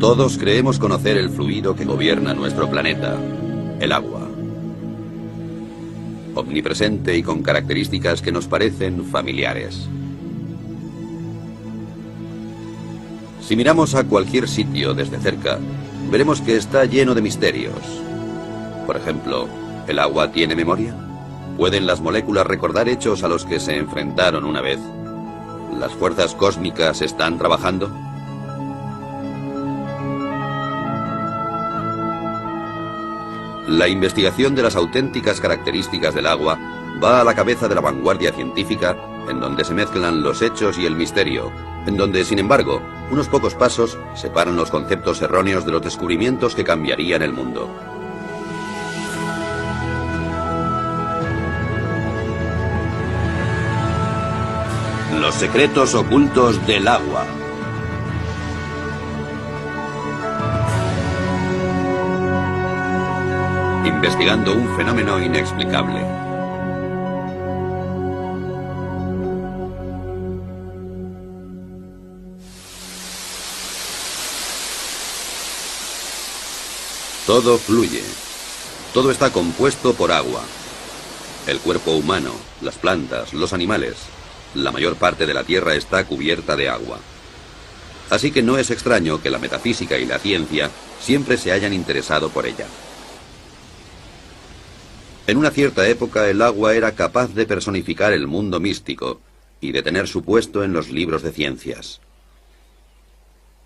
Todos creemos conocer el fluido que gobierna nuestro planeta, el agua. Omnipresente y con características que nos parecen familiares. Si miramos a cualquier sitio desde cerca, veremos que está lleno de misterios. Por ejemplo, ¿el agua tiene memoria? ¿Pueden las moléculas recordar hechos a los que se enfrentaron una vez? ¿Las fuerzas cósmicas están trabajando? La investigación de las auténticas características del agua va a la cabeza de la vanguardia científica, en donde se mezclan los hechos y el misterio, en donde, sin embargo, unos pocos pasos separan los conceptos erróneos de los descubrimientos que cambiarían el mundo. Los secretos ocultos del agua. Investigando un fenómeno inexplicable. Todo fluye. Todo está compuesto por agua. El cuerpo humano, las plantas, los animales. La mayor parte de la Tierra está cubierta de agua. Así que no es extraño que la metafísica y la ciencia siempre se hayan interesado por ella. En una cierta época el agua era capaz de personificar el mundo místico y de tener su puesto en los libros de ciencias.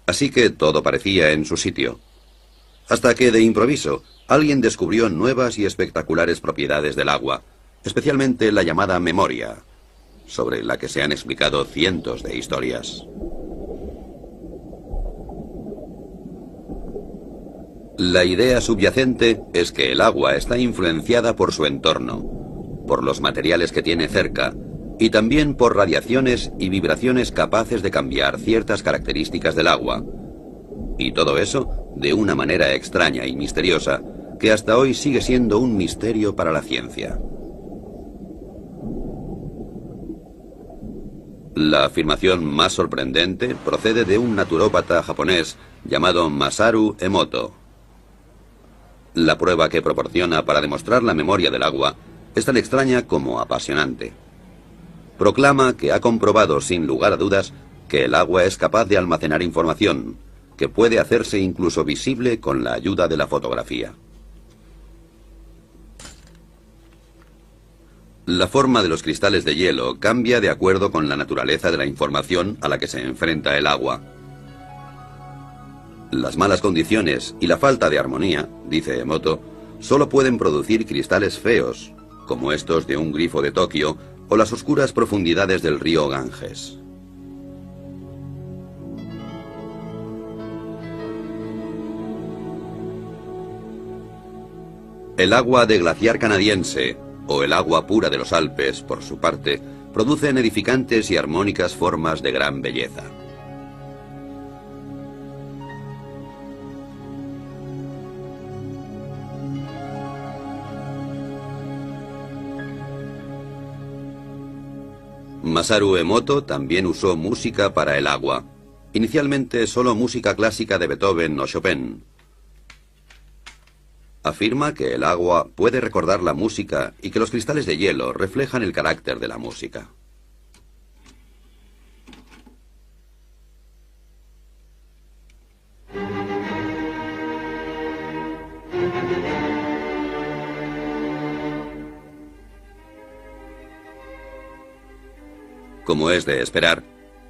Así que todo parecía en su sitio. Hasta que de improviso alguien descubrió nuevas y espectaculares propiedades del agua, especialmente la llamada memoria, sobre la que se han explicado cientos de historias. La idea subyacente es que el agua está influenciada por su entorno, por los materiales que tiene cerca, y también por radiaciones y vibraciones capaces de cambiar ciertas características del agua. Y todo eso de una manera extraña y misteriosa, que hasta hoy sigue siendo un misterio para la ciencia. La afirmación más sorprendente procede de un naturópata japonés llamado Masaru Emoto. La prueba que proporciona para demostrar la memoria del agua es tan extraña como apasionante. Proclama que ha comprobado sin lugar a dudas que el agua es capaz de almacenar información, que puede hacerse incluso visible con la ayuda de la fotografía. La forma de los cristales de hielo cambia de acuerdo con la naturaleza de la información a la que se enfrenta el agua. Las malas condiciones y la falta de armonía, dice Emoto, solo pueden producir cristales feos, como estos de un grifo de Tokio o las oscuras profundidades del río Ganges. El agua de glaciar canadiense, o el agua pura de los Alpes, por su parte, producen edificantes y armónicas formas de gran belleza. Masaru Emoto también usó música para el agua, inicialmente solo música clásica de Beethoven o Chopin. Afirma que el agua puede recordar la música y que los cristales de hielo reflejan el carácter de la música. Como es de esperar,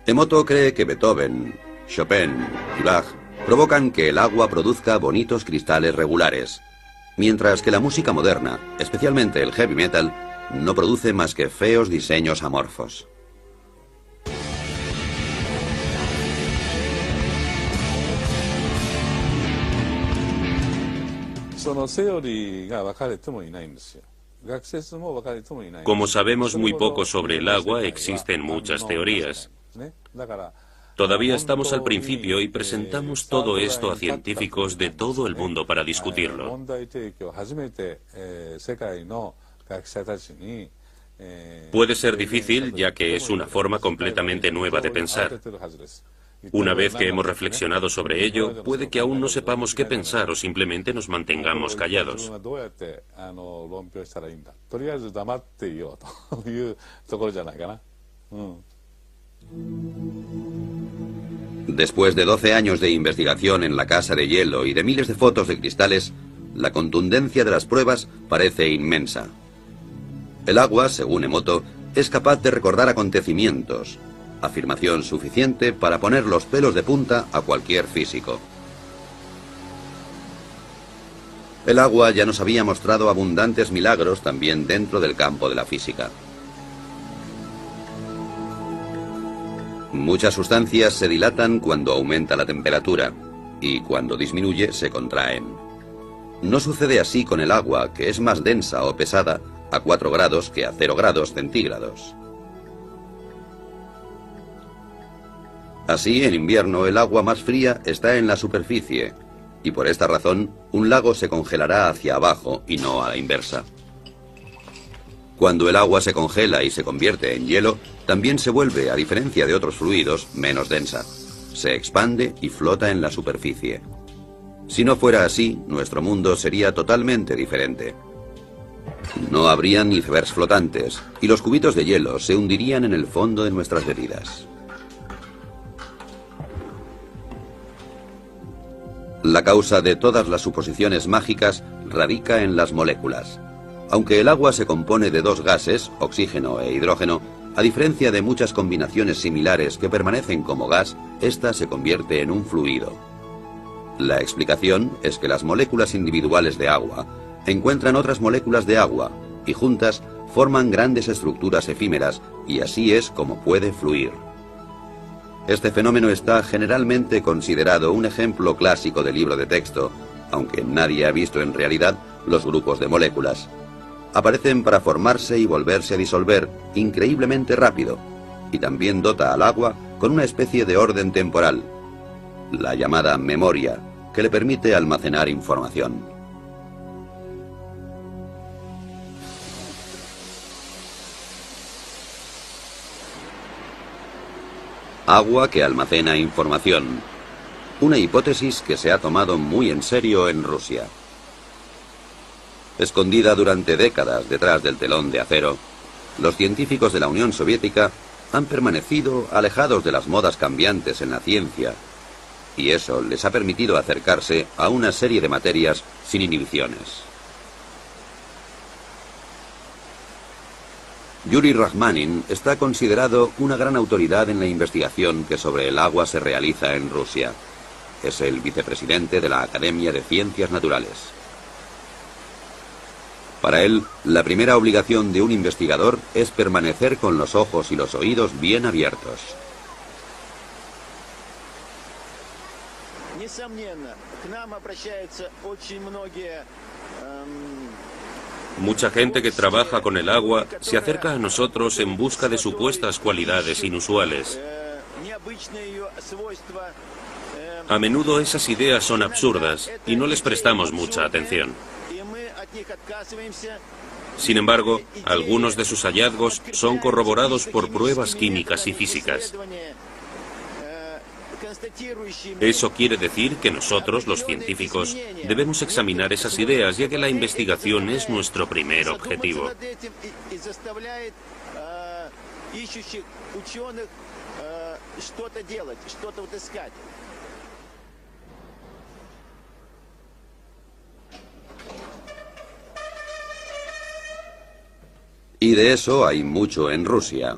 Emoto cree que Beethoven, Chopin y Bach provocan que el agua produzca bonitos cristales regulares, mientras que la música moderna, especialmente el heavy metal, no produce más que feos diseños amorfos. Como sabemos muy poco sobre el agua, existen muchas teorías. Todavía estamos al principio y presentamos todo esto a científicos de todo el mundo para discutirlo. Puede ser difícil, ya que es una forma completamente nueva de pensar. Una vez que hemos reflexionado sobre ello, puede que aún no sepamos qué pensar o simplemente nos mantengamos callados. Después de 12 años de investigación en la casa de hielo y de miles de fotos de cristales, la contundencia de las pruebas parece inmensa. El agua, según Emoto, es capaz de recordar acontecimientos, afirmación suficiente para poner los pelos de punta a cualquier físico. El agua ya nos había mostrado abundantes milagros también dentro del campo de la física. Muchas sustancias se dilatan cuando aumenta la temperatura y cuando disminuye se contraen. No sucede así con el agua, que es más densa o pesada a 4 grados que a 0 grados centígrados. Así, en invierno, el agua más fría está en la superficie, y por esta razón, un lago se congelará hacia abajo y no a la inversa. Cuando el agua se congela y se convierte en hielo, también se vuelve, a diferencia de otros fluidos, menos densa. Se expande y flota en la superficie. Si no fuera así, nuestro mundo sería totalmente diferente. No habrían icebergs flotantes, y los cubitos de hielo se hundirían en el fondo de nuestras bebidas. La causa de todas las suposiciones mágicas radica en las moléculas. Aunque el agua se compone de 2 gases, oxígeno e hidrógeno, a diferencia de muchas combinaciones similares que permanecen como gas, esta se convierte en un fluido. La explicación es que las moléculas individuales de agua encuentran otras moléculas de agua y juntas forman grandes estructuras efímeras, y así es como puede fluir. Este fenómeno está generalmente considerado un ejemplo clásico de libro de texto, aunque nadie ha visto en realidad los grupos de moléculas. Aparecen para formarse y volverse a disolver increíblemente rápido, y también dota al agua con una especie de orden temporal, la llamada memoria, que le permite almacenar información. Agua que almacena información. Una hipótesis que se ha tomado muy en serio en Rusia. Escondida durante décadas detrás del telón de acero, los científicos de la Unión Soviética han permanecido alejados de las modas cambiantes en la ciencia, y eso les ha permitido acercarse a una serie de materias sin inhibiciones. Yuri Rachmanin está considerado una gran autoridad en la investigación que sobre el agua se realiza en Rusia. Es el vicepresidente de la Academia de Ciencias Naturales. Para él, la primera obligación de un investigador es permanecer con los ojos y los oídos bien abiertos. Mucha gente que trabaja con el agua se acerca a nosotros en busca de supuestas cualidades inusuales. A menudo esas ideas son absurdas y no les prestamos mucha atención. Sin embargo, algunos de sus hallazgos son corroborados por pruebas químicas y físicas. Eso quiere decir que nosotros, los científicos, debemos examinar esas ideas, ya que la investigación es nuestro primer objetivo. Y de eso hay mucho en Rusia.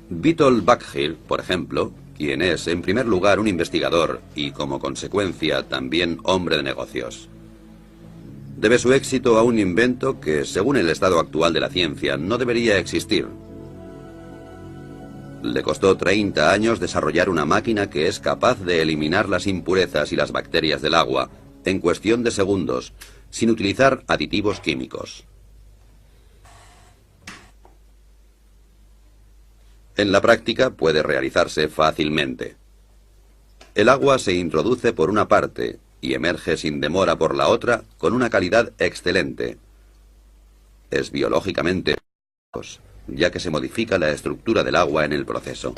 Vitol Bakhir, por ejemplo, quien es en primer lugar un investigador y como consecuencia también hombre de negocios, debe su éxito a un invento que, según el estado actual de la ciencia, no debería existir. Le costó 30 años desarrollar una máquina que es capaz de eliminar las impurezas y las bacterias del agua en cuestión de segundos, sin utilizar aditivos químicos. En la práctica puede realizarse fácilmente. El agua se introduce por una parte y emerge sin demora por la otra con una calidad excelente. Es biológicamente, ya que se modifica la estructura del agua en el proceso.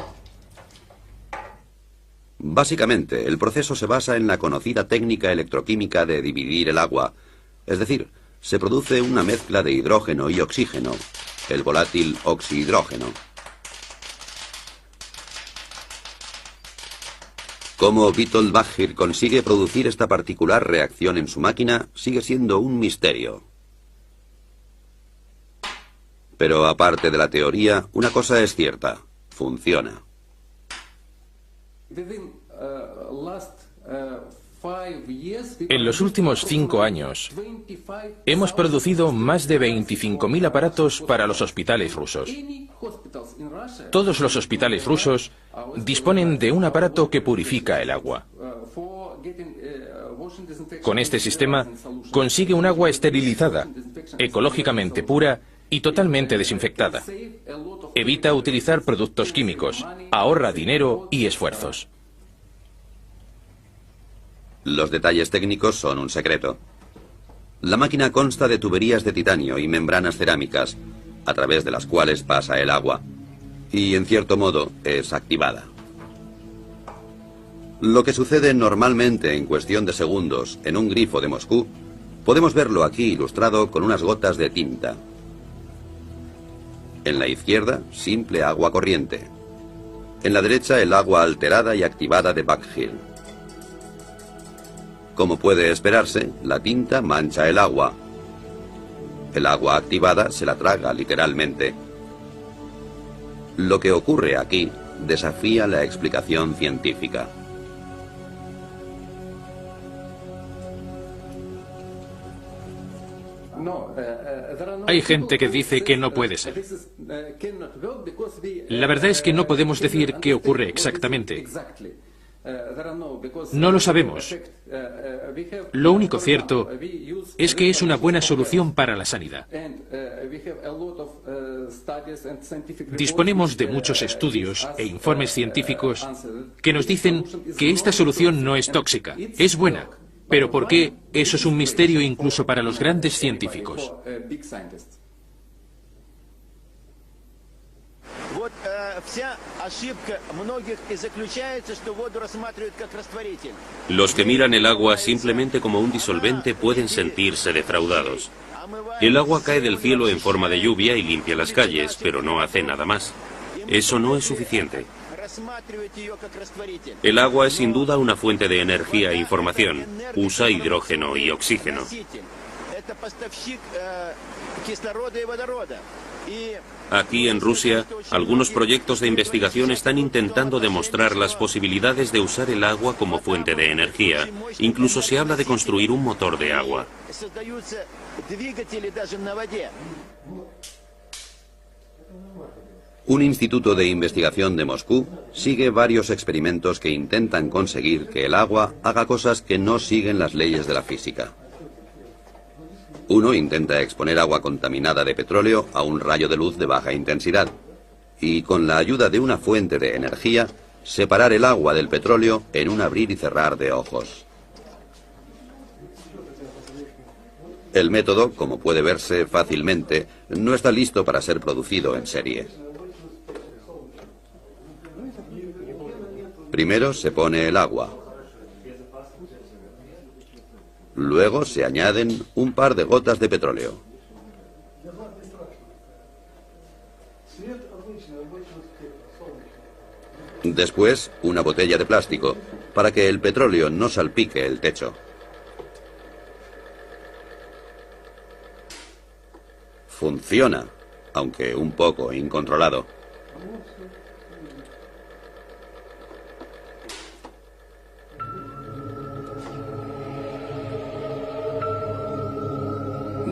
Básicamente, el proceso se basa en la conocida técnica electroquímica de dividir el agua, es decir, se produce una mezcla de hidrógeno y oxígeno, el volátil oxihidrógeno. Cómo Witold Baggir consigue producir esta particular reacción en su máquina sigue siendo un misterio. Pero aparte de la teoría, una cosa es cierta: funciona. En los últimos 5 años, hemos producido más de 25.000 aparatos para los hospitales rusos. Todos los hospitales rusos disponen de un aparato que purifica el agua. Con este sistema, consigue un agua esterilizada, ecológicamente pura y totalmente desinfectada. Evita utilizar productos químicos, ahorra dinero y esfuerzos. Los detalles técnicos son un secreto. La máquina consta de tuberías de titanio y membranas cerámicas, a través de las cuales pasa el agua, y en cierto modo es activada. Lo que sucede normalmente en cuestión de segundos en un grifo de Moscú, podemos verlo aquí ilustrado con unas gotas de tinta. En la izquierda, simple agua corriente. En la derecha, el agua alterada y activada de Baggir. Como puede esperarse, la tinta mancha el agua. El agua activada se la traga literalmente. Lo que ocurre aquí desafía la explicación científica. Hay gente que dice que no puede ser. La verdad es que no podemos decir qué ocurre exactamente. No lo sabemos. Lo único cierto es que es una buena solución para la sanidad. Disponemos de muchos estudios e informes científicos que nos dicen que esta solución no es tóxica, es buena. Pero ¿por qué? Eso es un misterio incluso para los grandes científicos. Los que miran el agua simplemente como un disolvente pueden sentirse defraudados. El agua cae del cielo en forma de lluvia y limpia las calles, pero no hace nada más. Eso no es suficiente. El agua es sin duda una fuente de energía e información. Usa hidrógeno y oxígeno. Aquí en Rusia, algunos proyectos de investigación están intentando demostrar las posibilidades de usar el agua como fuente de energía. Incluso se habla de construir un motor de agua. Un instituto de investigación de Moscú sigue varios experimentos que intentan conseguir que el agua haga cosas que no siguen las leyes de la física. Uno intenta exponer agua contaminada de petróleo a un rayo de luz de baja intensidad y, con la ayuda de una fuente de energía, separar el agua del petróleo en un abrir y cerrar de ojos. El método, como puede verse fácilmente, no está listo para ser producido en serie. Primero se pone el agua. Luego se añaden un par de gotas de petróleo. Después, una botella de plástico, para que el petróleo no salpique el techo. Funciona, aunque un poco incontrolado.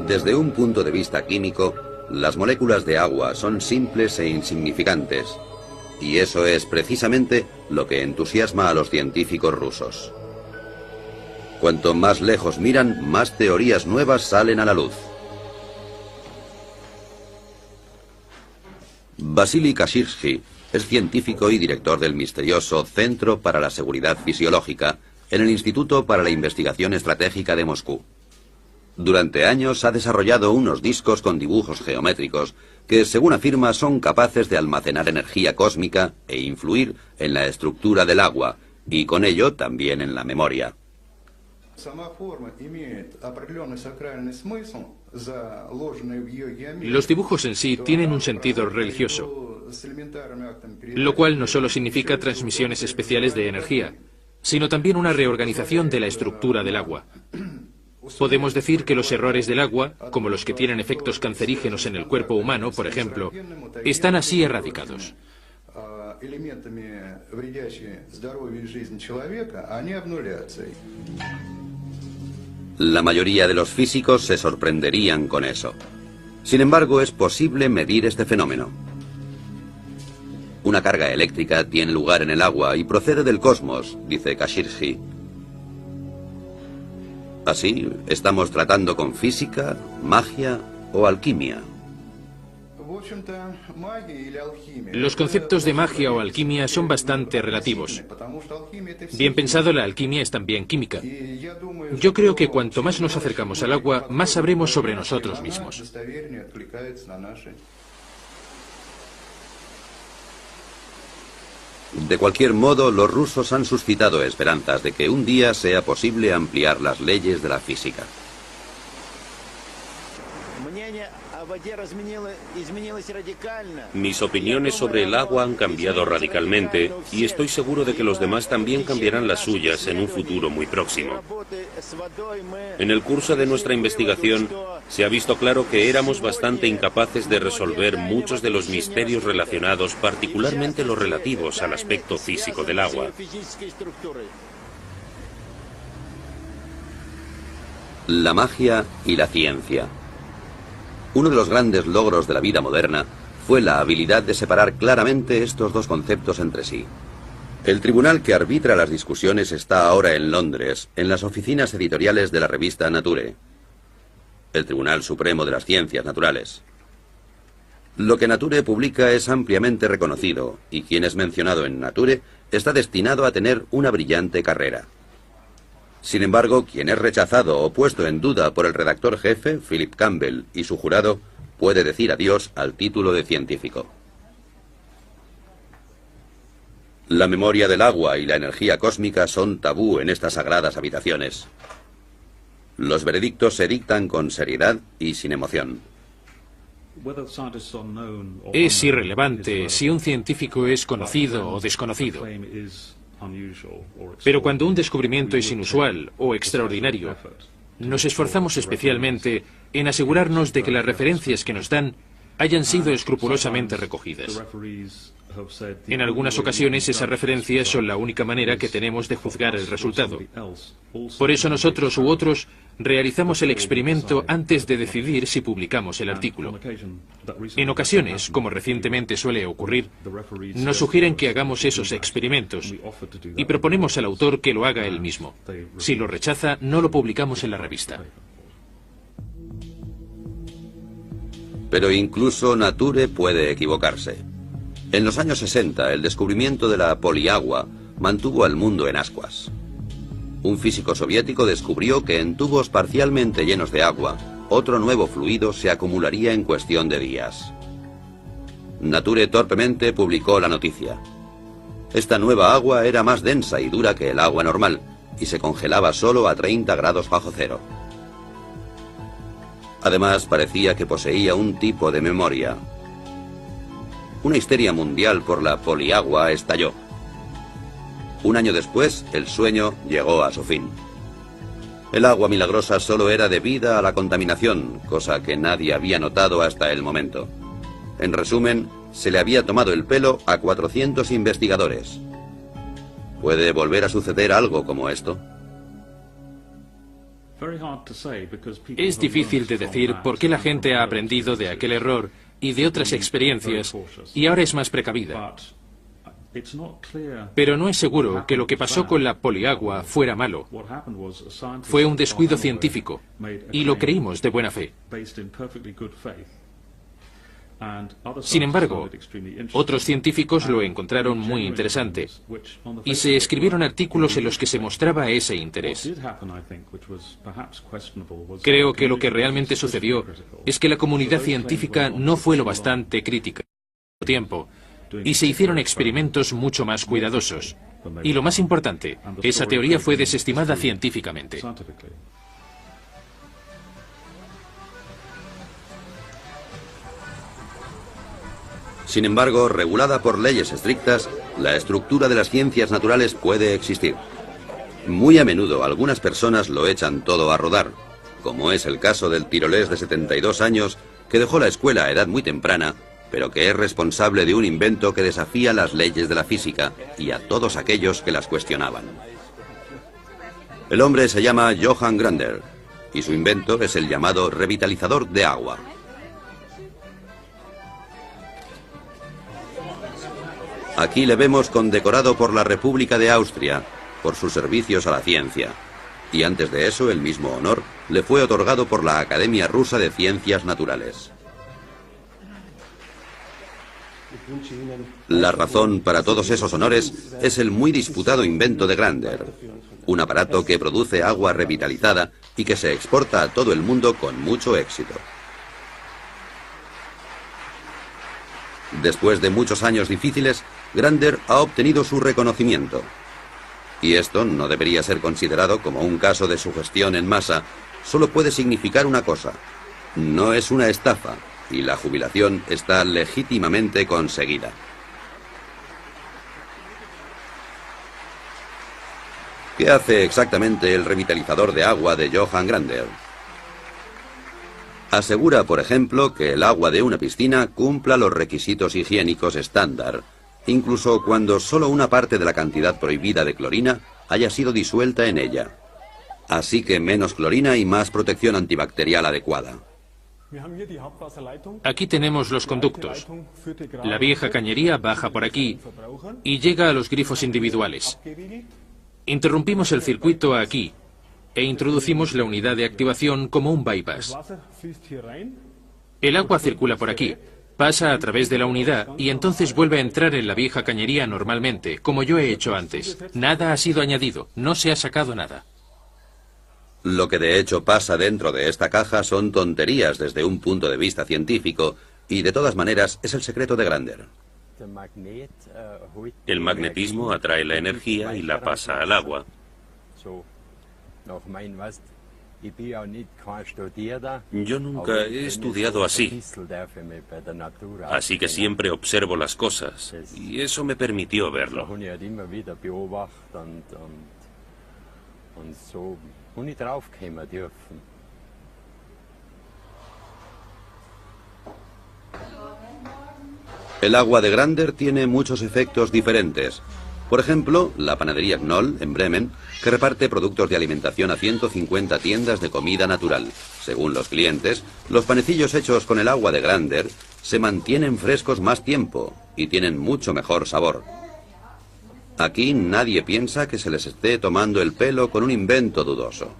Desde un punto de vista químico, las moléculas de agua son simples e insignificantes, y eso es precisamente lo que entusiasma a los científicos rusos. Cuanto más lejos miran, más teorías nuevas salen a la luz. Vasily Kashirsky es científico y director del misterioso Centro para la Seguridad Fisiológica en el Instituto para la Investigación Estratégica de Moscú. Durante años ha desarrollado unos discos con dibujos geométricos que, según afirma, son capaces de almacenar energía cósmica e influir en la estructura del agua, y con ello también en la memoria. Los dibujos en sí tienen un sentido religioso, lo cual no solo significa transmisiones especiales de energía, sino también una reorganización de la estructura del agua. Podemos decir que los errores del agua, como los que tienen efectos cancerígenos en el cuerpo humano, por ejemplo, están así erradicados. La mayoría de los físicos se sorprenderían con eso. Sin embargo, es posible medir este fenómeno. Una carga eléctrica tiene lugar en el agua y procede del cosmos, dice Kashirji. Así, estamos tratando con física, magia o alquimia. Los conceptos de magia o alquimia son bastante relativos. Bien pensado, la alquimia es también química. Yo creo que cuanto más nos acercamos al agua, más sabremos sobre nosotros mismos. De cualquier modo, los rusos han suscitado esperanzas de que un día sea posible ampliar las leyes de la física. Mis opiniones sobre el agua han cambiado radicalmente y estoy seguro de que los demás también cambiarán las suyas en un futuro muy próximo. En el curso de nuestra investigación se ha visto claro que éramos bastante incapaces de resolver muchos de los misterios relacionados, particularmente los relativos al aspecto físico del agua. La magia y la ciencia. Uno de los grandes logros de la vida moderna fue la habilidad de separar claramente estos dos conceptos entre sí. El tribunal que arbitra las discusiones está ahora en Londres, en las oficinas editoriales de la revista Nature, el Tribunal Supremo de las Ciencias Naturales. Lo que Nature publica es ampliamente reconocido, y quien es mencionado en Nature está destinado a tener una brillante carrera. Sin embargo, quien es rechazado o puesto en duda por el redactor jefe, Philip Campbell, y su jurado, puede decir adiós al título de científico. La memoria del agua y la energía cósmica son tabú en estas sagradas habitaciones. Los veredictos se dictan con seriedad y sin emoción. Es irrelevante si un científico es conocido o desconocido. Pero cuando un descubrimiento es inusual o extraordinario, nos esforzamos especialmente en asegurarnos de que las referencias que nos dan hayan sido escrupulosamente recogidas. En algunas ocasiones esas referencias son la única manera que tenemos de juzgar el resultado. Por eso nosotros u otros realizamos el experimento antes de decidir si publicamos el artículo. En ocasiones, como recientemente suele ocurrir, nos sugieren que hagamos esos experimentos y proponemos al autor que lo haga él mismo. Si lo rechaza, no lo publicamos en la revista. Pero incluso Nature puede equivocarse. En los años 60, el descubrimiento de la poliagua mantuvo al mundo en ascuas. Un físico soviético descubrió que en tubos parcialmente llenos de agua, otro nuevo fluido se acumularía en cuestión de días. Nature torpemente publicó la noticia. Esta nueva agua era más densa y dura que el agua normal, y se congelaba solo a 30 grados bajo cero. Además, parecía que poseía un tipo de memoria. Una histeria mundial por la poliagua estalló. Un año después, el sueño llegó a su fin. El agua milagrosa solo era debida a la contaminación, cosa que nadie había notado hasta el momento. En resumen, se le había tomado el pelo a 400 investigadores. ¿Puede volver a suceder algo como esto? Es difícil de decir por qué la gente ha aprendido de aquel error y de otras experiencias, y ahora es más precavida. Pero no es seguro que lo que pasó con la poliagua fuera malo. Fue un descuido científico, y lo creímos de buena fe. Sin embargo, otros científicos lo encontraron muy interesante, y se escribieron artículos en los que se mostraba ese interés. Creo que lo que realmente sucedió es que la comunidad científica no fue lo bastante crítica al tiempo, y se hicieron experimentos mucho más cuidadosos. Y lo más importante, esa teoría fue desestimada científicamente. Sin embargo, regulada por leyes estrictas, la estructura de las ciencias naturales puede existir. Muy a menudo algunas personas lo echan todo a rodar, como es el caso del tirolés de 72 años que dejó la escuela a edad muy temprana, pero que es responsable de un invento que desafía las leyes de la física y a todos aquellos que las cuestionaban. El hombre se llama Johann Grander y su invento es el llamado revitalizador de agua. Aquí le vemos condecorado por la República de Austria por sus servicios a la ciencia. Y antes de eso, el mismo honor le fue otorgado por la Academia Rusa de Ciencias Naturales. La razón para todos esos honores es el muy disputado invento de Grander, un aparato que produce agua revitalizada y que se exporta a todo el mundo con mucho éxito. Después de muchos años difíciles, Grander ha obtenido su reconocimiento. Y esto no debería ser considerado como un caso de sugestión en masa, solo puede significar una cosa: no es una estafa, y la jubilación está legítimamente conseguida. ¿Qué hace exactamente el revitalizador de agua de Johann Grander? Asegura, por ejemplo, que el agua de una piscina cumpla los requisitos higiénicos estándar, incluso cuando solo una parte de la cantidad prohibida de clorina haya sido disuelta en ella. Así que menos clorina y más protección antibacterial adecuada. Aquí tenemos los conductos. La vieja cañería baja por aquí y llega a los grifos individuales. Interrumpimos el circuito aquí e introducimos la unidad de activación como un bypass. El agua circula por aquí, pasa a través de la unidad y entonces vuelve a entrar en la vieja cañería normalmente, como yo he hecho antes. Nada ha sido añadido, no se ha sacado nada. Lo que de hecho pasa dentro de esta caja son tonterías desde un punto de vista científico y de todas maneras es el secreto de Grander. El magnetismo atrae la energía y la pasa al agua. Yo nunca he estudiado así, así que siempre observo las cosas, y eso me permitió verlo. El agua de Grander tiene muchos efectos diferentes. Por ejemplo, la panadería Knoll, en Bremen, que reparte productos de alimentación a 150 tiendas de comida natural. Según los clientes, los panecillos hechos con el agua de Grander se mantienen frescos más tiempo y tienen mucho mejor sabor. Aquí nadie piensa que se les esté tomando el pelo con un invento dudoso.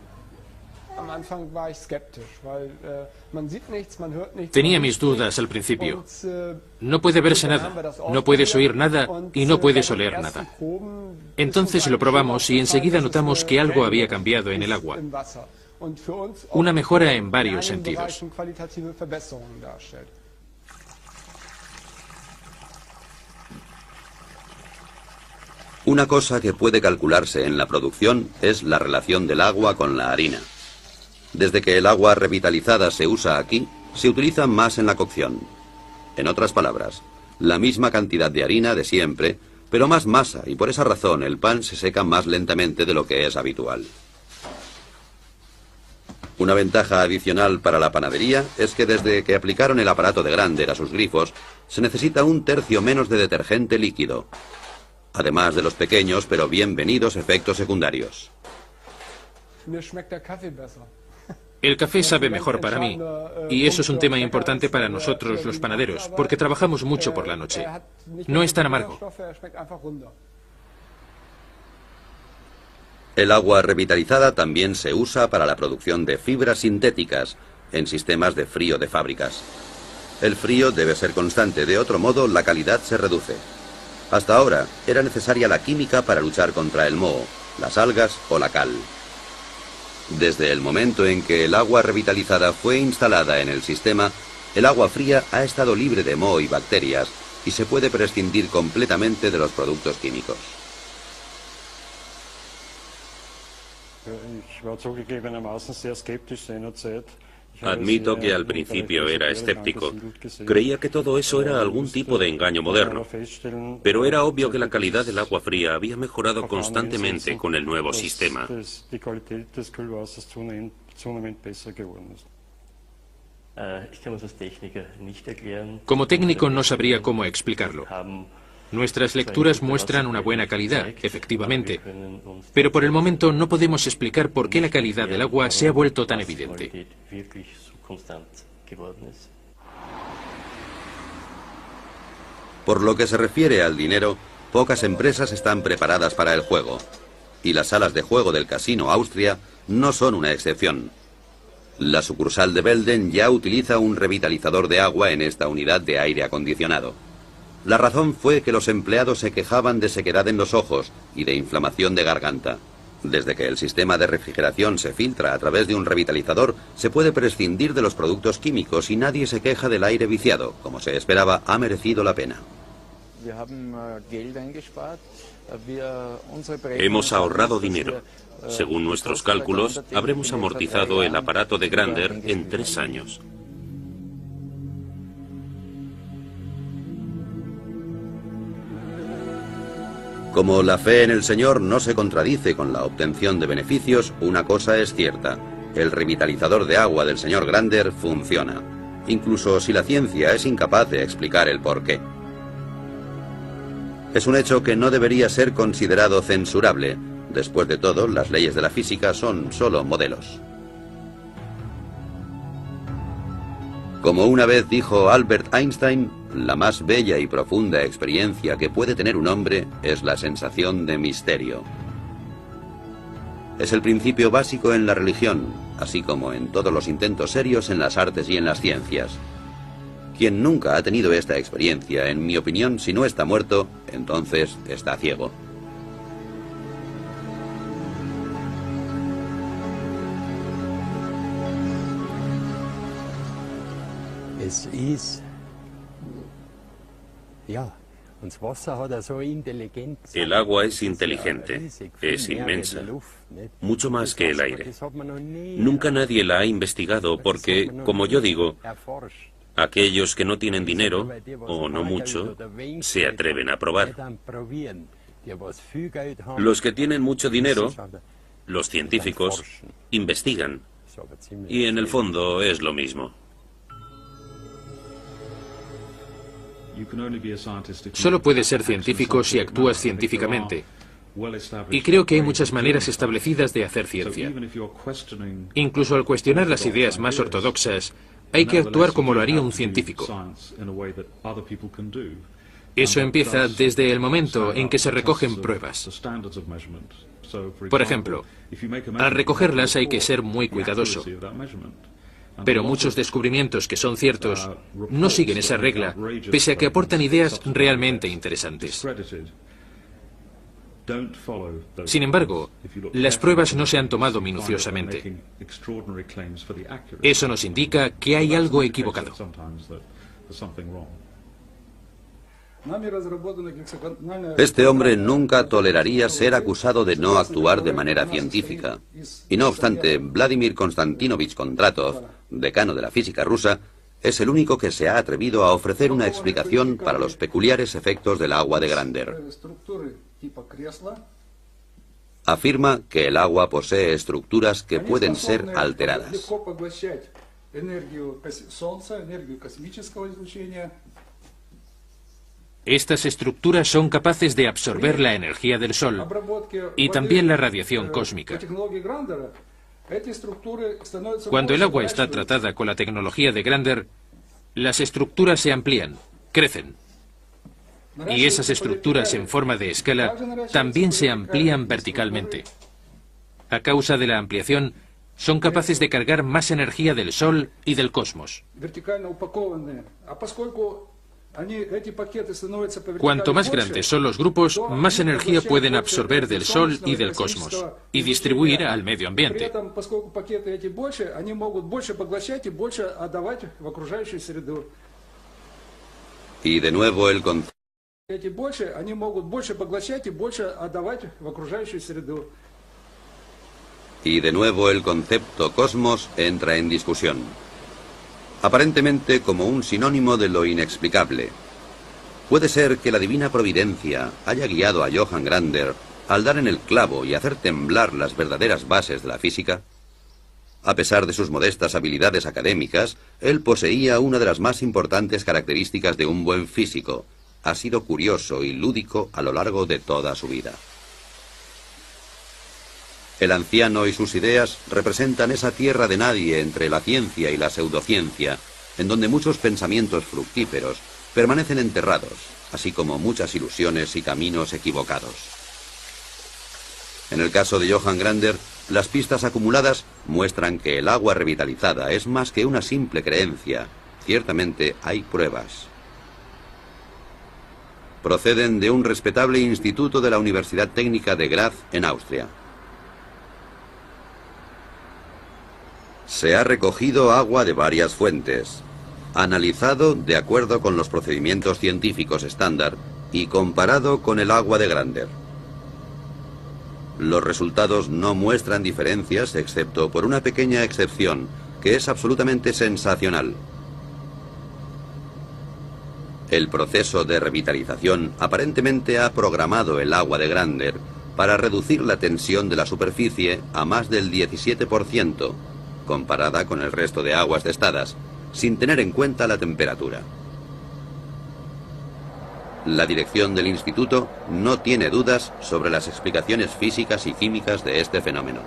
Tenía mis dudas al principio. No puede verse nada, no puedes oír nada y no puedes oler nada. Entonces lo probamos y enseguida notamos que algo había cambiado en el agua. Una mejora en varios sentidos. Una cosa que puede calcularse en la producción es la relación del agua con la harina. Desde que el agua revitalizada se usa aquí, se utiliza más en la cocción. En otras palabras, la misma cantidad de harina de siempre, pero más masa, y por esa razón el pan se seca más lentamente de lo que es habitual. Una ventaja adicional para la panadería es que desde que aplicaron el aparato de Grander a sus grifos, se necesita 1/3 menos de detergente líquido, además de los pequeños pero bienvenidos efectos secundarios. El café sabe mejor para mí, y eso es un tema importante para nosotros los panaderos, porque trabajamos mucho por la noche. No es tan amargo. El agua revitalizada también se usa para la producción de fibras sintéticas en sistemas de frío de fábricas. El frío debe ser constante, de otro modo la calidad se reduce. Hasta ahora era necesaria la química para luchar contra el moho, las algas o la cal. Desde el momento en que el agua revitalizada fue instalada en el sistema, el agua fría ha estado libre de moho y bacterias y se puede prescindir completamente de los productos químicos. Admito que al principio era escéptico. Creía que todo eso era algún tipo de engaño moderno. Pero era obvio que la calidad del agua fría había mejorado constantemente con el nuevo sistema. Como técnico no sabría cómo explicarlo. Nuestras lecturas muestran una buena calidad, efectivamente, pero por el momento no podemos explicar por qué la calidad del agua se ha vuelto tan evidente. Por lo que se refiere al dinero, pocas empresas están preparadas para el juego. Y las salas de juego del Casino Austria no son una excepción. La sucursal de Belden ya utiliza un revitalizador de agua en esta unidad de aire acondicionado. La razón fue que los empleados se quejaban de sequedad en los ojos y de inflamación de garganta. Desde que el sistema de refrigeración se filtra a través de un revitalizador, se puede prescindir de los productos químicos y nadie se queja del aire viciado. Como se esperaba, ha merecido la pena. Hemos ahorrado dinero. Según nuestros cálculos, habremos amortizado el aparato de Grander en 3 años. Como la fe en el Señor no se contradice con la obtención de beneficios, una cosa es cierta: el revitalizador de agua del señor Grander funciona, incluso si la ciencia es incapaz de explicar el porqué. Es un hecho que no debería ser considerado censurable. Después de todo, las leyes de la física son solo modelos. Como una vez dijo Albert Einstein, la más bella y profunda experiencia que puede tener un hombre es la sensación de misterio. Es el principio básico en la religión, así como en todos los intentos serios en las artes y en las ciencias. Quien nunca ha tenido esta experiencia, en mi opinión, si no está muerto, entonces está ciego. El agua es inteligente, es inmensa, mucho más que el aire. Nunca nadie la ha investigado porque, como yo digo, aquellos que no tienen dinero, o no mucho, se atreven a probar. Los que tienen mucho dinero, los científicos, investigan. Y en el fondo es lo mismo. Solo puedes ser científico si actúas científicamente. Y creo que hay muchas maneras establecidas de hacer ciencia. Incluso al cuestionar las ideas más ortodoxas, hay que actuar como lo haría un científico. Eso empieza desde el momento en que se recogen pruebas. Por ejemplo, al recogerlas hay que ser muy cuidadoso. Pero muchos descubrimientos que son ciertos no siguen esa regla, pese a que aportan ideas realmente interesantes. Sin embargo, las pruebas no se han tomado minuciosamente. Eso nos indica que hay algo equivocado. Este hombre nunca toleraría ser acusado de no actuar de manera científica. Y no obstante, Vladimir Konstantinovich Kondratov, decano de la física rusa, es el único que se ha atrevido a ofrecer una explicación para los peculiares efectos del agua de Grander. Afirma que el agua posee estructuras que pueden ser alteradas. Estas estructuras son capaces de absorber la energía del Sol y también la radiación cósmica. Cuando el agua está tratada con la tecnología de Grander, las estructuras se amplían, crecen. Y esas estructuras en forma de escala también se amplían verticalmente. A causa de la ampliación, son capaces de cargar más energía del Sol y del cosmos. Cuanto más grandes son los grupos, más energía pueden absorber del Sol y del cosmos y distribuir al medio ambiente. Y de nuevo el concepto. Y de nuevo el concepto cosmos entra en discusión, aparentemente como un sinónimo de lo inexplicable. ¿Puede ser que la divina providencia haya guiado a Johann Grander al dar en el clavo y hacer temblar las verdaderas bases de la física? A pesar de sus modestas habilidades académicas, él poseía una de las más importantes características de un buen físico. Ha sido curioso y lúdico a lo largo de toda su vida. El anciano y sus ideas representan esa tierra de nadie entre la ciencia y la pseudociencia, en donde muchos pensamientos fructíferos permanecen enterrados, así como muchas ilusiones y caminos equivocados. En el caso de Johann Grander, las pistas acumuladas muestran que el agua revitalizada es más que una simple creencia. Ciertamente hay pruebas. Proceden de un respetable instituto de la Universidad Técnica de Graz, en Austria. Se ha recogido agua de varias fuentes, analizado de acuerdo con los procedimientos científicos estándar y comparado con el agua de Grander. Los resultados no muestran diferencias excepto por una pequeña excepción, que es absolutamente sensacional. El proceso de revitalización aparentemente ha programado el agua de Grander para reducir la tensión de la superficie a más del 17%, comparada con el resto de aguas testadas, sin tener en cuenta la temperatura. La dirección del instituto no tiene dudas sobre las explicaciones físicas y químicas de este fenómeno.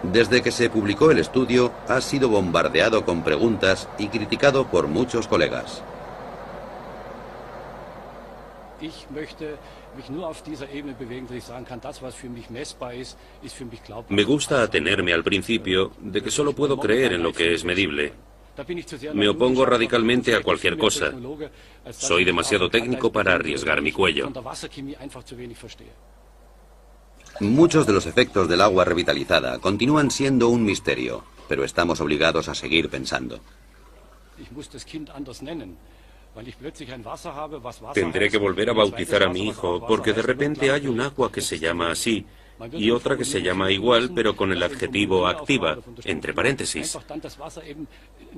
Desde que se publicó el estudio, ha sido bombardeado con preguntas y criticado por muchos colegas. Me gusta atenerme al principio de que solo puedo creer en lo que es medible. Me opongo radicalmente a cualquier cosa. Soy demasiado técnico para arriesgar mi cuello. Muchos de los efectos del agua revitalizada continúan siendo un misterio, pero estamos obligados a seguir pensando. Tendré que volver a bautizar a mi hijo, porque de repente hay un agua que se llama así, y otra que se llama igual, pero con el adjetivo activa, entre paréntesis.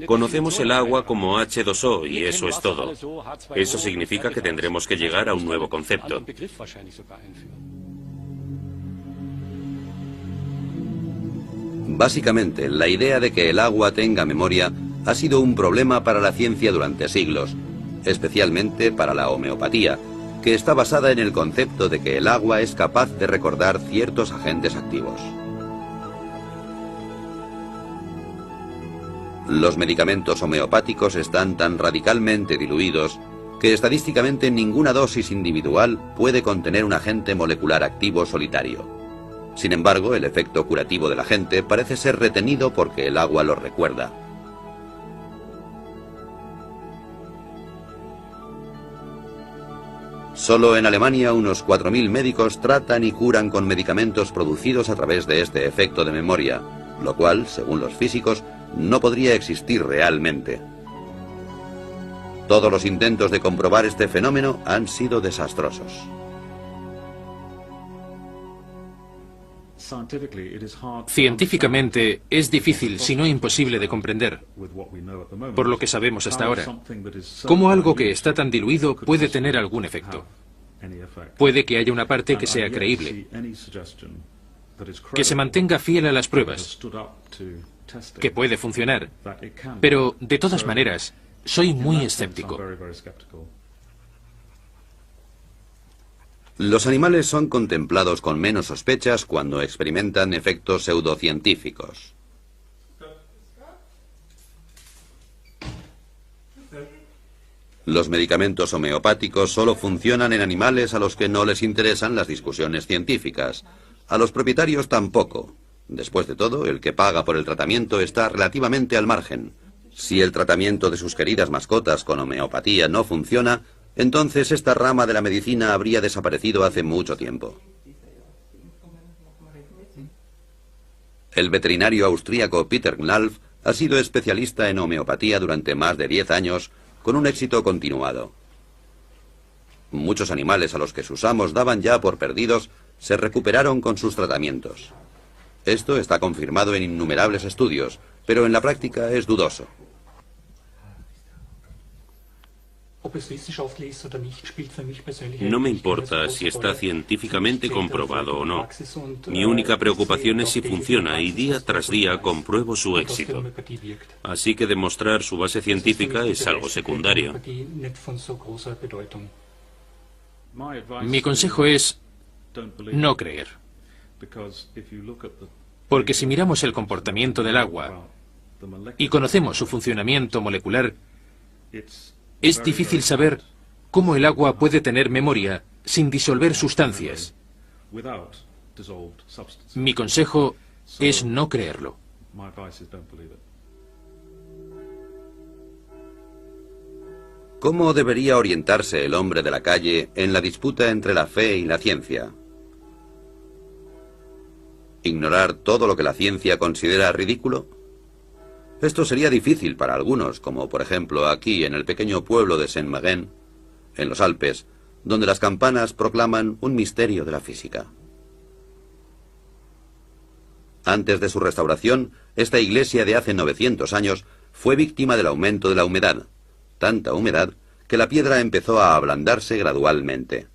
Conocemos el agua como H2O, y eso es todo. Eso significa que tendremos que llegar a un nuevo concepto. Básicamente, la idea de que el agua tenga memoria ha sido un problema para la ciencia durante siglos, especialmente para la homeopatía, que está basada en el concepto de que el agua es capaz de recordar ciertos agentes activos. Los medicamentos homeopáticos están tan radicalmente diluidos que estadísticamente ninguna dosis individual puede contener un agente molecular activo solitario. Sin embargo, el efecto curativo del agente parece ser retenido porque el agua lo recuerda. Solo en Alemania unos 4.000 médicos tratan y curan con medicamentos producidos a través de este efecto de memoria, lo cual, según los físicos, no podría existir realmente. Todos los intentos de comprobar este fenómeno han sido desastrosos. Científicamente es difícil, si no imposible, de comprender, por lo que sabemos hasta ahora, cómo algo que está tan diluido puede tener algún efecto. Puede que haya una parte que sea creíble, que se mantenga fiel a las pruebas, que puede funcionar, pero de todas maneras, soy muy escéptico. Los animales son contemplados con menos sospechas cuando experimentan efectos pseudocientíficos. Los medicamentos homeopáticos solo funcionan en animales a los que no les interesan las discusiones científicas. A los propietarios tampoco. Después de todo, el que paga por el tratamiento está relativamente al margen. Si el tratamiento de sus queridas mascotas con homeopatía no funciona, entonces esta rama de la medicina habría desaparecido hace mucho tiempo. El veterinario austríaco Peter Knalf ha sido especialista en homeopatía durante más de 10 años, con un éxito continuado. Muchos animales a los que sus amos daban ya por perdidos se recuperaron con sus tratamientos. Esto está confirmado en innumerables estudios, pero en la práctica es dudoso. No me importa si está científicamente comprobado o no. Mi única preocupación es si funciona y día tras día compruebo su éxito. Así que demostrar su base científica es algo secundario. Mi consejo es no creer. Porque si miramos el comportamiento del agua y conocemos su funcionamiento molecular, es difícil saber cómo el agua puede tener memoria sin disolver sustancias. Mi consejo es no creerlo. ¿Cómo debería orientarse el hombre de la calle en la disputa entre la fe y la ciencia? ¿Ignorar todo lo que la ciencia considera ridículo? Esto sería difícil para algunos, como por ejemplo aquí en el pequeño pueblo de Saint-Maixent, en los Alpes, donde las campanas proclaman un misterio de la física. Antes de su restauración, esta iglesia de hace 900 años fue víctima del aumento de la humedad, tanta humedad que la piedra empezó a ablandarse gradualmente.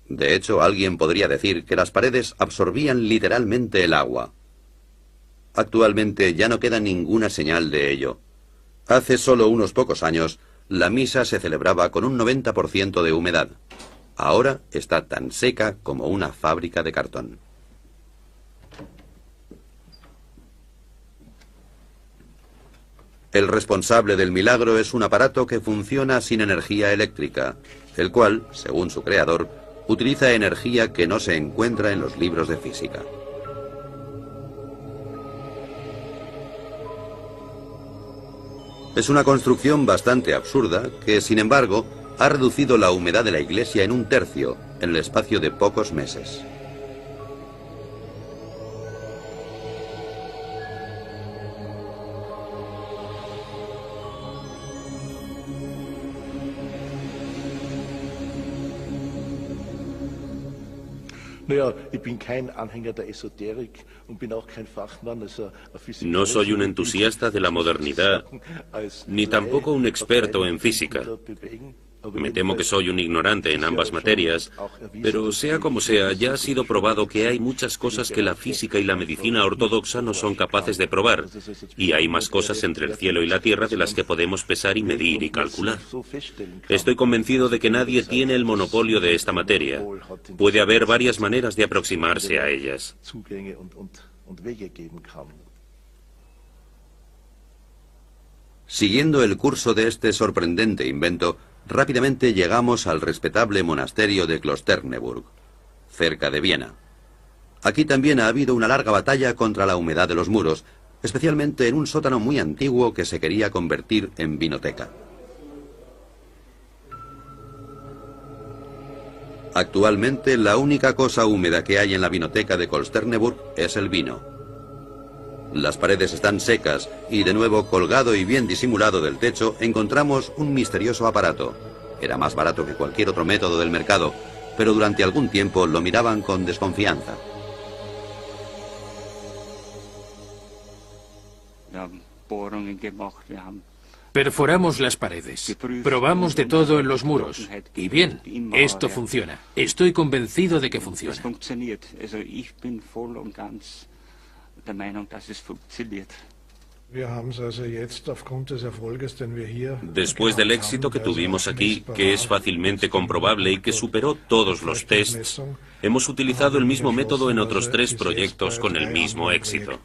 De hecho, alguien podría decir que las paredes absorbían literalmente el agua. Actualmente ya no queda ninguna señal de ello. Hace solo unos pocos años, la misa se celebraba con un 90% de humedad. Ahora está tan seca como una fábrica de cartón. El responsable del milagro es un aparato que funciona sin energía eléctrica, el cual, según su creador, utiliza energía que no se encuentra en los libros de física. Es una construcción bastante absurda que, sin embargo, ha reducido la humedad de la iglesia en 1/3 en el espacio de pocos meses. No soy un entusiasta de la modernidad, ni tampoco un experto en física. Me temo que soy un ignorante en ambas materias, pero sea como sea, ya ha sido probado que hay muchas cosas que la física y la medicina ortodoxa no son capaces de probar, y hay más cosas entre el cielo y la tierra de las que podemos pesar y medir y calcular. Estoy convencido de que nadie tiene el monopolio de esta materia. Puede haber varias maneras de aproximarse a ellas. Siguiendo el curso de este sorprendente invento, rápidamente llegamos al respetable monasterio de Klosterneuburg, cerca de Viena. Aquí también ha habido una larga batalla contra la humedad de los muros, especialmente en un sótano muy antiguo que se quería convertir en vinoteca. Actualmente la única cosa húmeda que hay en la vinoteca de Klosterneuburg es el vino. Las paredes están secas y de nuevo colgado y bien disimulado del techo encontramos un misterioso aparato. Era más barato que cualquier otro método del mercado, pero durante algún tiempo lo miraban con desconfianza. Perforamos las paredes, probamos de todo en los muros, y bien, esto funciona. Estoy convencido de que funciona. Después del éxito que tuvimos aquí, que es fácilmente comprobable y que superó todos los tests, hemos utilizado el mismo método en otros 3 proyectos con el mismo éxito.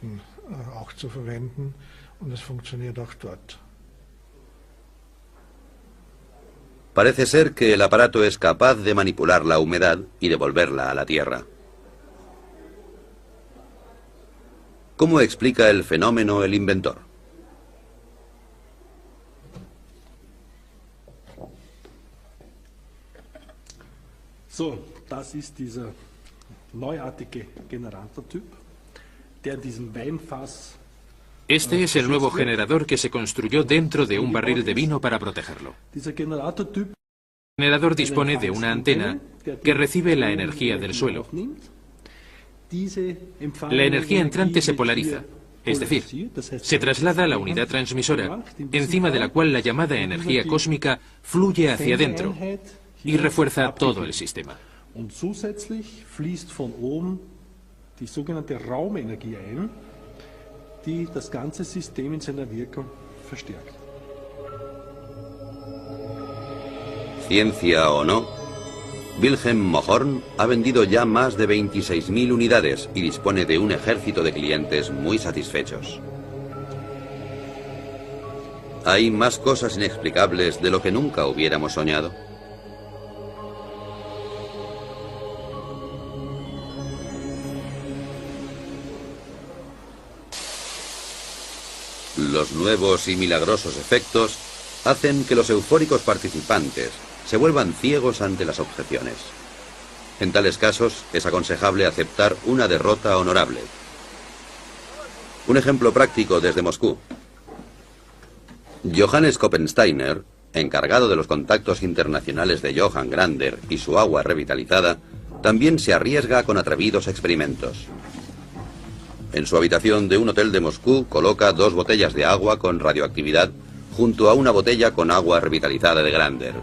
Parece ser que el aparato es capaz de manipular la humedad y devolverla a la tierra. ¿Cómo explica el fenómeno el inventor? Das ist dieser neuartige Generatortyp, der in diesem Weinfass. Este es el nuevo generador que se construyó dentro de un barril de vino para protegerlo. Dieser Generatortyp El generador dispone de una antena que recibe la energía del suelo La energía entrante se polariza, es decir, se traslada a la unidad transmisora, encima de la cual la llamada energía cósmica fluye hacia adentro y refuerza todo el sistema. Und zusätzlich fließt von oben die sogenannte Raumenergie ein, die das ganze System in seiner Wirkung verstärkt. Ciencia o no, Wilhelm Mohrn ha vendido ya más de 26.000 unidades y dispone de un ejército de clientes muy satisfechos. Hay más cosas inexplicables de lo que nunca hubiéramos soñado. Los nuevos y milagrosos efectos hacen que los eufóricos participantes se vuelvan ciegos ante las objeciones. En tales casos es aconsejable aceptar una derrota honorable. Un ejemplo práctico desde Moscú. Johannes Koppensteiner, encargado de los contactos internacionales de Johann Grander y su agua revitalizada, también se arriesga con atrevidos experimentos. En su habitación de un hotel de Moscú coloca 2 botellas de agua con radioactividad junto a una botella con agua revitalizada de Grander.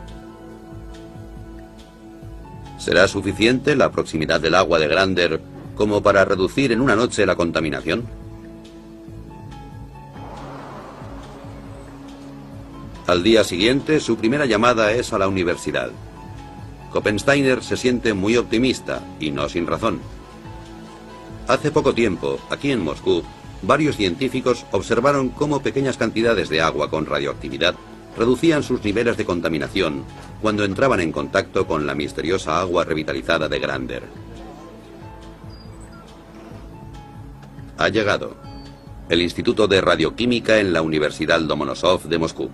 ¿Será suficiente la proximidad del agua de Grander como para reducir en una noche la contaminación? Al día siguiente, su primera llamada es a la universidad. Koppensteiner se siente muy optimista, y no sin razón. Hace poco tiempo, aquí en Moscú, varios científicos observaron cómo pequeñas cantidades de agua con radioactividad reducían sus niveles de contaminación cuando entraban en contacto con la misteriosa agua revitalizada de Grander. Ha llegado el Instituto de Radioquímica en la Universidad Lomonosov de Moscú.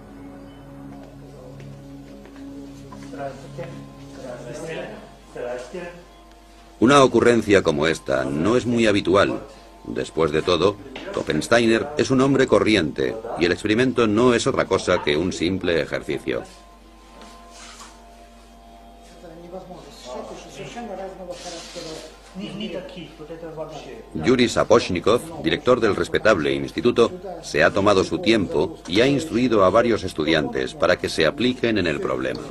Una ocurrencia como esta no es muy habitual. Después de todo, Koppensteiner es un hombre corriente y el experimento no es otra cosa que un simple ejercicio. Yuri Sapochnikov, director del respetable instituto, se ha tomado su tiempo y ha instruido a varios estudiantes para que se apliquen en el problema.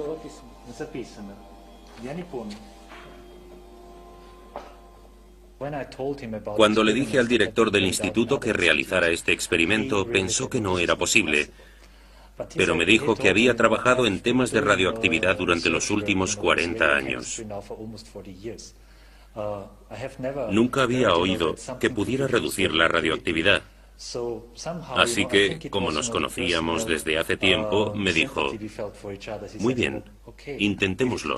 Cuando le dije al director del instituto que realizara este experimento, pensó que no era posible, pero me dijo que había trabajado en temas de radioactividad durante los últimos 40 años. Nunca había oído que pudiera reducir la radioactividad. Así que, como nos conocíamos desde hace tiempo, me dijo, muy bien, intentémoslo.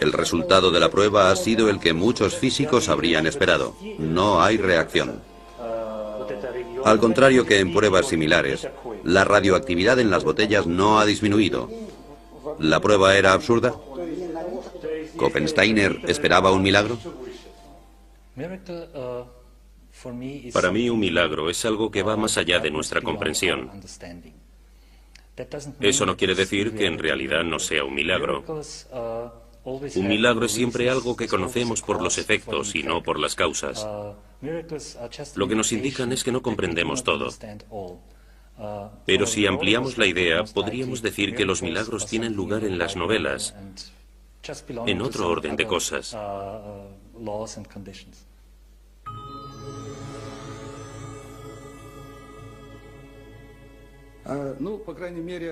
El resultado de la prueba ha sido el que muchos físicos habrían esperado. No hay reacción. Al contrario que en pruebas similares, la radioactividad en las botellas no ha disminuido. ¿La prueba era absurda? ¿Koppensteiner esperaba un milagro? Para mí, un milagro es algo que va más allá de nuestra comprensión. Eso no quiere decir que en realidad no sea un milagro. Un milagro es siempre algo que conocemos por los efectos y no por las causas. Lo que nos indican es que no comprendemos todo. Pero si ampliamos la idea, podríamos decir que los milagros tienen lugar en las novelas, en otro orden de cosas.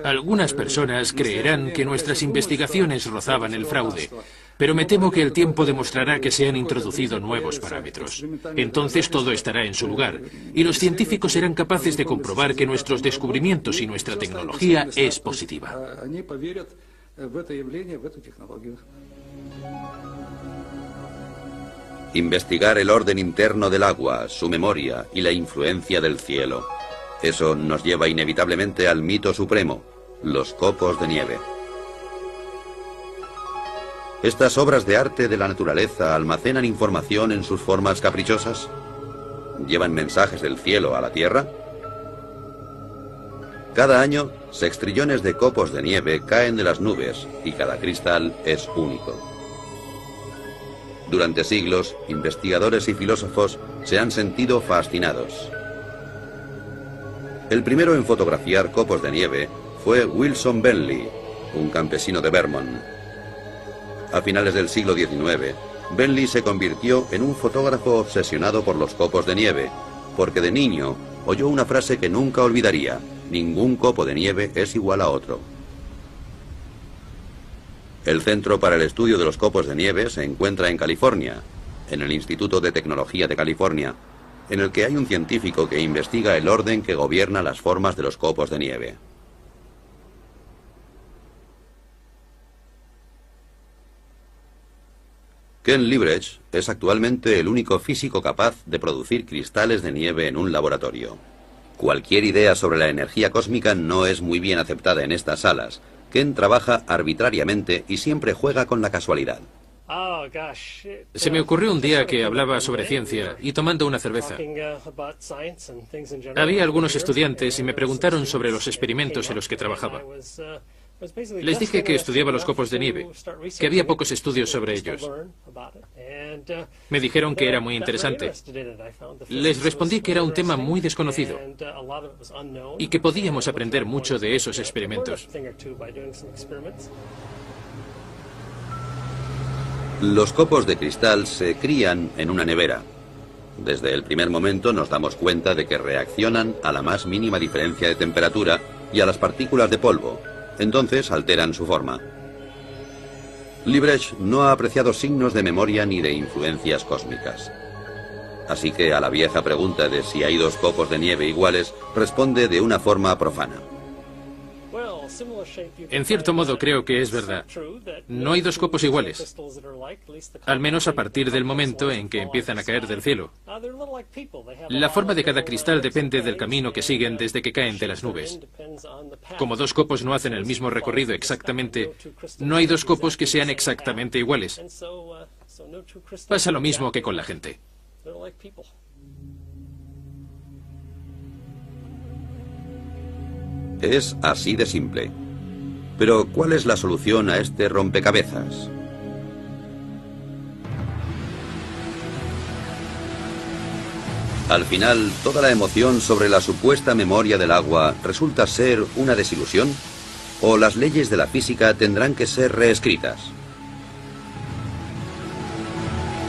Algunas personas creerán que nuestras investigaciones rozaban el fraude, pero me temo que el tiempo demostrará que se han introducido nuevos parámetros. Entonces todo estará en su lugar, y los científicos serán capaces de comprobar que nuestros descubrimientos y nuestra tecnología es positiva. Investigar el orden interno del agua, su memoria y la influencia del cielo. Eso nos lleva inevitablemente al mito supremo, los copos de nieve. ¿Estas obras de arte de la naturaleza almacenan información en sus formas caprichosas? ¿Llevan mensajes del cielo a la tierra? Cada año, sextrillones de copos de nieve caen de las nubes y cada cristal es único. Durante siglos, investigadores y filósofos se han sentido fascinados. El primero en fotografiar copos de nieve fue Wilson Bentley, un campesino de Vermont. A finales del siglo XIX, Bentley se convirtió en un fotógrafo obsesionado por los copos de nieve, porque de niño oyó una frase que nunca olvidaría: ningún copo de nieve es igual a otro. El Centro para el Estudio de los Copos de Nieve se encuentra en California, en el Instituto de Tecnología de California, en el que hay un científico que investiga el orden que gobierna las formas de los copos de nieve. Ken Liebrecht es actualmente el único físico capaz de producir cristales de nieve en un laboratorio. Cualquier idea sobre la energía cósmica no es muy bien aceptada en estas salas. Ken trabaja arbitrariamente y siempre juega con la casualidad. Se me ocurrió un día que hablaba sobre ciencia y tomando una cerveza. Había algunos estudiantes y me preguntaron sobre los experimentos en los que trabajaba. Les dije que estudiaba los copos de nieve, que había pocos estudios sobre ellos. Me dijeron que era muy interesante. Les respondí que era un tema muy desconocido y que podíamos aprender mucho de esos experimentos. Los copos de cristal se crían en una nevera. Desde el primer momento nos damos cuenta de que reaccionan a la más mínima diferencia de temperatura y a las partículas de polvo. Entonces alteran su forma. Liebrecht no ha apreciado signos de memoria ni de influencias cósmicas. Así que a la vieja pregunta de si hay dos copos de nieve iguales, responde de una forma profana. En cierto modo creo que es verdad. No hay dos copos iguales, al menos a partir del momento en que empiezan a caer del cielo. La forma de cada cristal depende del camino que siguen desde que caen de las nubes. Como dos copos no hacen el mismo recorrido exactamente, no hay dos copos que sean exactamente iguales. Pasa lo mismo que con la gente. Es así de simple. Pero, ¿cuál es la solución a este rompecabezas? Al final, ¿toda la emoción sobre la supuesta memoria del agua resulta ser una desilusión? ¿O las leyes de la física tendrán que ser reescritas?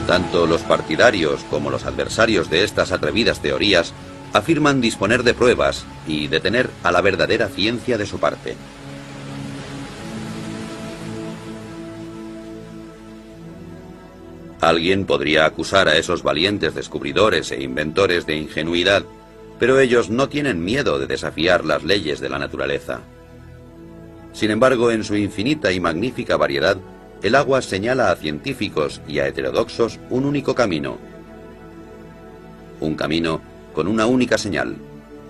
Tanto los partidarios como los adversarios de estas atrevidas teorías afirman disponer de pruebas y de tener a la verdadera ciencia de su parte. Alguien podría acusar a esos valientes descubridores e inventores de ingenuidad, pero ellos no tienen miedo de desafiar las leyes de la naturaleza. Sin embargo, en su infinita y magnífica variedad, el agua señala a científicos y a heterodoxos un único camino. Un camino con una única señal: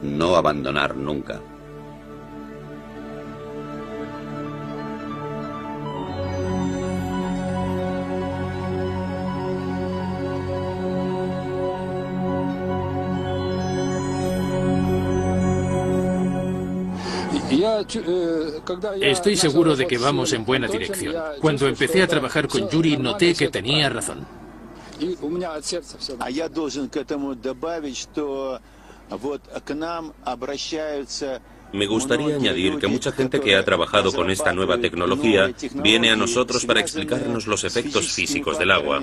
no abandonar nunca. Estoy seguro de que vamos en buena dirección. Cuando empecé a trabajar con Yuri, noté que tenía razón. Me gustaría añadir que mucha gente que ha trabajado con esta nueva tecnología viene a nosotros para explicarnos los efectos físicos del agua.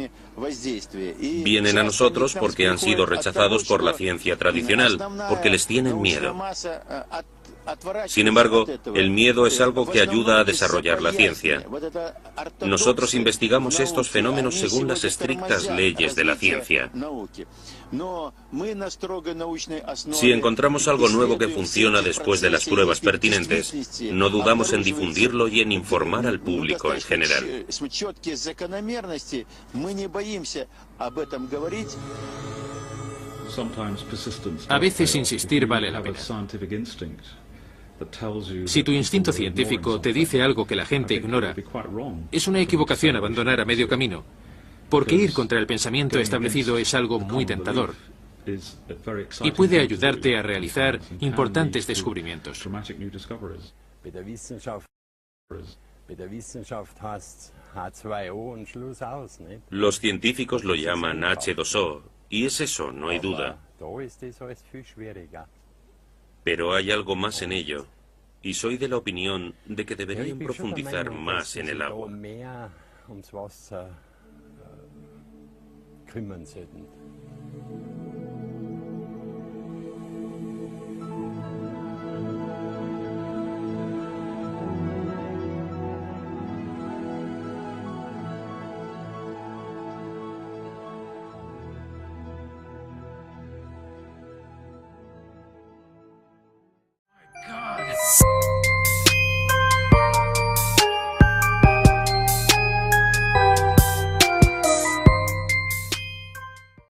Vienen a nosotros porque han sido rechazados por la ciencia tradicional, porque les tienen miedo. Sin embargo, el miedo es algo que ayuda a desarrollar la ciencia. Nosotros investigamos estos fenómenos según las estrictas leyes de la ciencia. Si encontramos algo nuevo que funciona después de las pruebas pertinentes, no dudamos en difundirlo y en informar al público en general. A veces insistir vale la pena. Si tu instinto científico te dice algo que la gente ignora, es una equivocación abandonar a medio camino, porque ir contra el pensamiento establecido es algo muy tentador y puede ayudarte a realizar importantes descubrimientos. Los científicos lo llaman H2O, y es eso, no hay duda. Pero hay algo más en ello, y soy de la opinión de que deberían profundizar más en el agua.